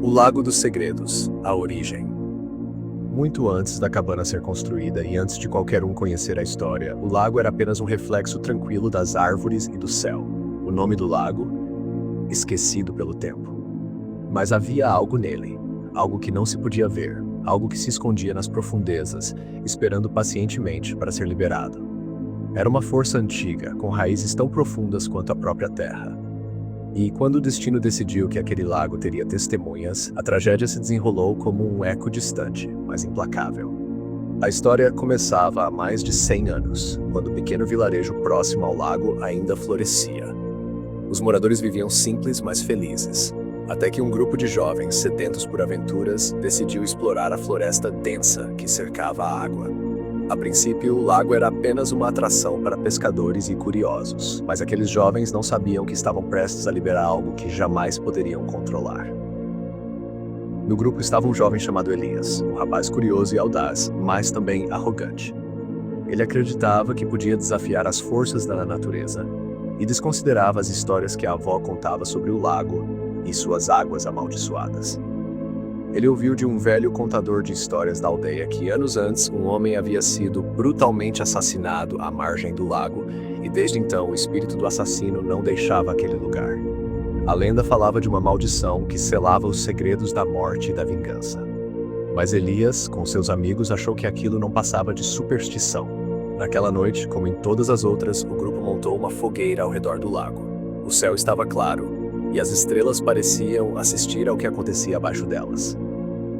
O Lago dos Segredos, a origem. Muito antes da cabana ser construída e antes de qualquer um conhecer a história, o lago era apenas um reflexo tranquilo das árvores e do céu. O nome do lago, esquecido pelo tempo. Mas havia algo nele, algo que não se podia ver, algo que se escondia nas profundezas, esperando pacientemente para ser liberado. Era uma força antiga, com raízes tão profundas quanto a própria terra. E quando o destino decidiu que aquele lago teria testemunhas, a tragédia se desenrolou como um eco distante, mas implacável. A história começava há mais de 100 anos, quando o pequeno vilarejo próximo ao lago ainda florescia. Os moradores viviam simples, mas felizes, até que um grupo de jovens sedentos por aventuras decidiu explorar a floresta densa que cercava a água. A princípio, o lago era apenas uma atração para pescadores e curiosos, mas aqueles jovens não sabiam que estavam prestes a liberar algo que jamais poderiam controlar. No grupo estava um jovem chamado Elias, um rapaz curioso e audaz, mas também arrogante. Ele acreditava que podia desafiar as forças da natureza e desconsiderava as histórias que a avó contava sobre o lago e suas águas amaldiçoadas. Ele ouviu de um velho contador de histórias da aldeia que anos antes um homem havia sido brutalmente assassinado à margem do lago e desde então o espírito do assassino não deixava aquele lugar. A lenda falava de uma maldição que selava os segredos da morte e da vingança. Mas Elias, com seus amigos, achou que aquilo não passava de superstição. Naquela noite, como em todas as outras, o grupo montou uma fogueira ao redor do lago. O céu estava claro e as estrelas pareciam assistir ao que acontecia abaixo delas.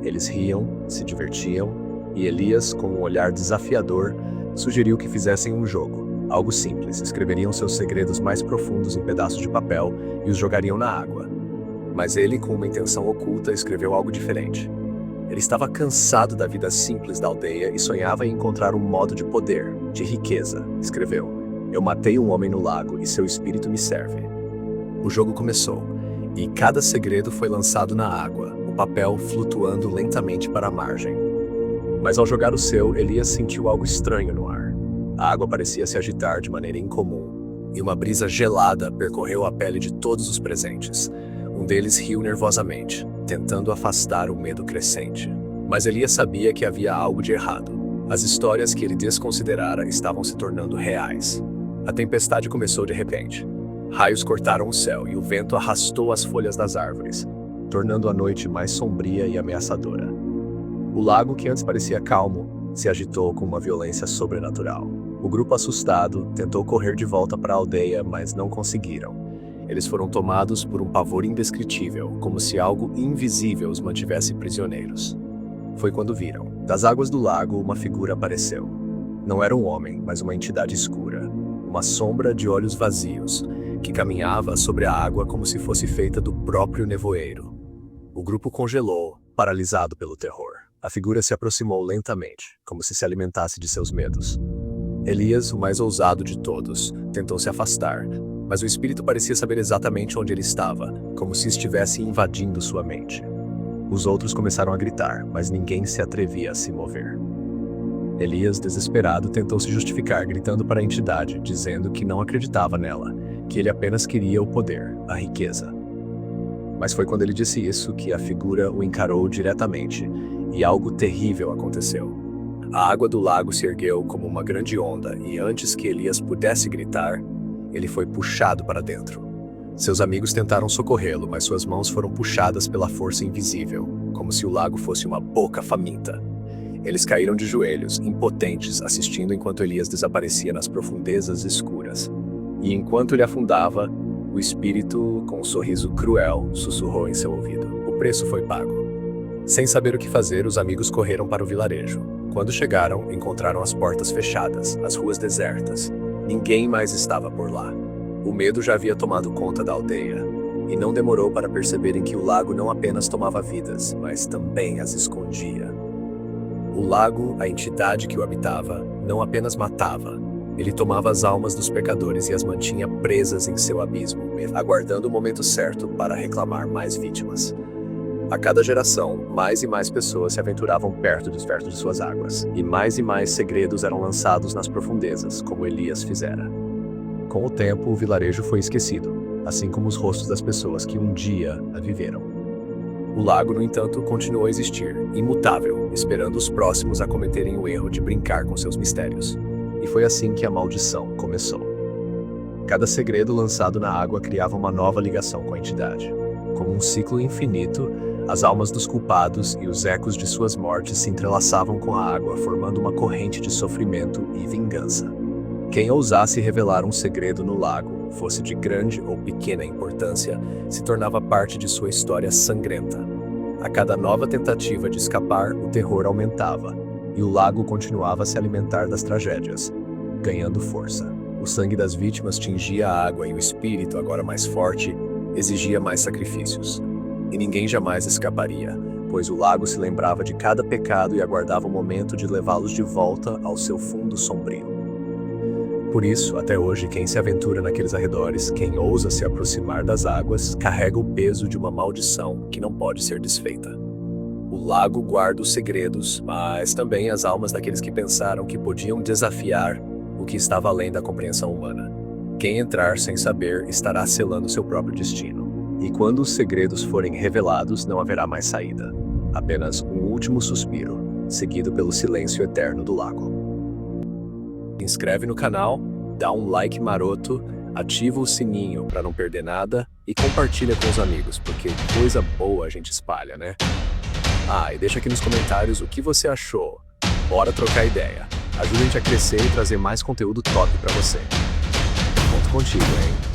Eles riam, se divertiam, e Elias, com um olhar desafiador, sugeriu que fizessem um jogo. Algo simples, escreveriam seus segredos mais profundos em pedaços de papel e os jogariam na água. Mas ele, com uma intenção oculta, escreveu algo diferente. Ele estava cansado da vida simples da aldeia e sonhava em encontrar um modo de poder, de riqueza. Escreveu: "Eu matei um homem no lago e seu espírito me serve." O jogo começou, e cada segredo foi lançado na água, o papel flutuando lentamente para a margem. Mas ao jogar o seu, Elias sentiu algo estranho no ar. A água parecia se agitar de maneira incomum, e uma brisa gelada percorreu a pele de todos os presentes. Um deles riu nervosamente, tentando afastar o medo crescente. Mas Elias sabia que havia algo de errado. As histórias que ele desconsiderara estavam se tornando reais. A tempestade começou de repente. Raios cortaram o céu e o vento arrastou as folhas das árvores, tornando a noite mais sombria e ameaçadora. O lago, que antes parecia calmo, se agitou com uma violência sobrenatural. O grupo, assustado, tentou correr de volta para a aldeia, mas não conseguiram. Eles foram tomados por um pavor indescritível, como se algo invisível os mantivesse prisioneiros. Foi quando viram. Das águas do lago, uma figura apareceu. Não era um homem, mas uma entidade escura. Uma sombra de olhos vazios, que caminhava sobre a água como se fosse feita do próprio nevoeiro. O grupo congelou, paralisado pelo terror. A figura se aproximou lentamente, como se alimentasse de seus medos. Elias, o mais ousado de todos, tentou se afastar, mas o espírito parecia saber exatamente onde ele estava, como se estivesse invadindo sua mente. Os outros começaram a gritar, mas ninguém se atrevia a se mover. Elias, desesperado, tentou se justificar, gritando para a entidade, dizendo que não acreditava nela, que ele apenas queria o poder, a riqueza. Mas foi quando ele disse isso que a figura o encarou diretamente, e algo terrível aconteceu. A água do lago se ergueu como uma grande onda, e antes que Elias pudesse gritar, ele foi puxado para dentro. Seus amigos tentaram socorrê-lo, mas suas mãos foram puxadas pela força invisível, como se o lago fosse uma boca faminta. Eles caíram de joelhos, impotentes, assistindo enquanto Elias desaparecia nas profundezas escuras. E enquanto ele afundava, o espírito, com um sorriso cruel, sussurrou em seu ouvido: "O preço foi pago." Sem saber o que fazer, os amigos correram para o vilarejo. Quando chegaram, encontraram as portas fechadas, as ruas desertas. Ninguém mais estava por lá. O medo já havia tomado conta da aldeia, e não demorou para perceberem que o lago não apenas tomava vidas, mas também as escondia. O lago, a entidade que o habitava, não apenas matava, ele tomava as almas dos pecadores e as mantinha presas em seu abismo, aguardando o momento certo para reclamar mais vítimas. A cada geração, mais e mais pessoas se aventuravam perto de suas águas, e mais segredos eram lançados nas profundezas, como Elias fizera. Com o tempo, o vilarejo foi esquecido, assim como os rostos das pessoas que um dia a viveram. O lago, no entanto, continuou a existir, imutável, esperando os próximos a cometerem o erro de brincar com seus mistérios. E foi assim que a maldição começou. Cada segredo lançado na água criava uma nova ligação com a entidade. Como um ciclo infinito, as almas dos culpados e os ecos de suas mortes se entrelaçavam com a água, formando uma corrente de sofrimento e vingança. Quem ousasse revelar um segredo no lago, fosse de grande ou pequena importância, se tornava parte de sua história sangrenta. A cada nova tentativa de escapar, o terror aumentava, e o lago continuava a se alimentar das tragédias, ganhando força. O sangue das vítimas tingia a água e o espírito, agora mais forte, exigia mais sacrifícios. E ninguém jamais escaparia, pois o lago se lembrava de cada pecado e aguardava o momento de levá-los de volta ao seu fundo sombrio. Por isso, até hoje, quem se aventura naqueles arredores, quem ousa se aproximar das águas, carrega o peso de uma maldição que não pode ser desfeita. O lago guarda os segredos, mas também as almas daqueles que pensaram que podiam desafiar o que estava além da compreensão humana. Quem entrar sem saber estará selando seu próprio destino. E quando os segredos forem revelados, não haverá mais saída. Apenas um último suspiro, seguido pelo silêncio eterno do lago. Se inscreve no canal, dá um like maroto, ativa o sininho para não perder nada e compartilha com os amigos, porque coisa boa a gente espalha, né? E deixa aqui nos comentários o que você achou. Bora trocar ideia. Ajuda a gente a crescer e trazer mais conteúdo top para você. Conto contigo, hein?